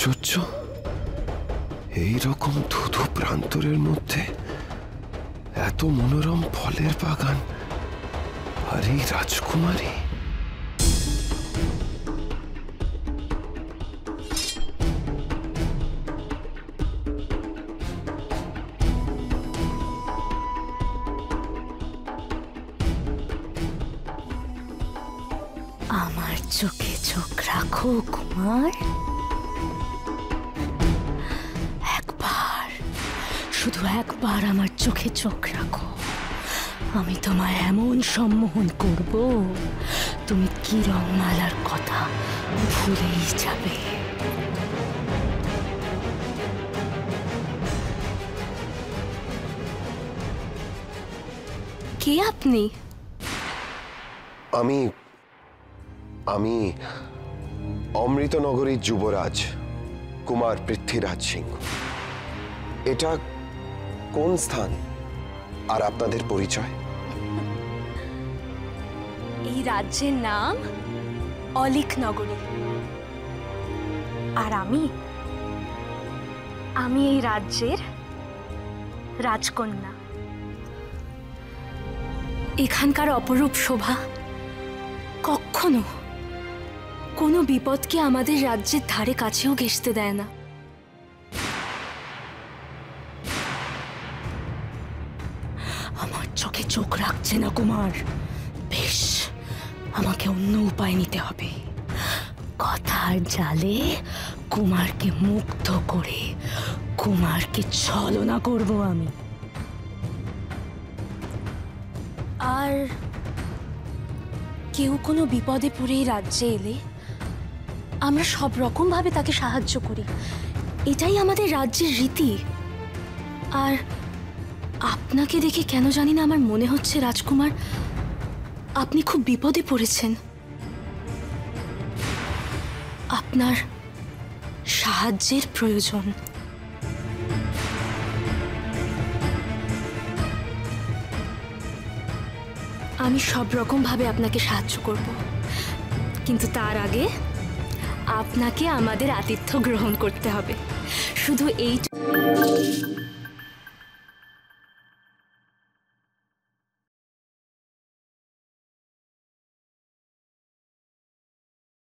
আশ্চর্য, এইরকম ধুধু প্রান্তরের মধ্যে এত মনোরম ফলের বাগান, আর এই রাজকুমারী। আমার চোখে চোখ রাখো কুমার, একবার, শুধু একবার আমার চোখে চোখ রাখো। আমি তোমায় এমন সম্মোহন করব, তুমি কিরণমালার কথা ভুলেই যাবে। কে আপনি? আমি আমি অমৃতনগরীর যুবরাজ কুমার পৃথ্বীরাজ সিংহ। এটা কোন স্থান আর আপনাদের পরিচয়? এই রাজ্যের নাম অলিক নগরী। আর আমি এই রাজ্যের রাজকন্যা। এখানকার অপরূপ শোভা কখনো কোনো বিপদকে আমাদের রাজ্যের ধারে কাছেও ঘেঁষতে দেয় না। আমার চোখে চোখ রাখছে না কুমার। বেশ, আমাকে অন্য উপায় নিতে হবে। কথার জালে কুমারকে মুগ্ধ করে কুমারকে ছলনা করব আমি। আর কেউ কোনো বিপদে পড়ে এই রাজ্যে এলে আমরা সব রকম ভাবে তাকে সাহায্য করি। এটাই আমাদের রাজ্যের রীতি। আর আপনাকে দেখে কেন জানি না আমার মনে হচ্ছে রাজকুমার, আপনি খুব বিপদে পড়েছেন। আপনার সাহায্যের প্রয়োজন। আমি সব রকম ভাবে আপনাকে সাহায্য করব, কিন্তু তার আগে আপনাকে আমাদের আতিথ্য গ্রহণ করতে হবে। শুধু এই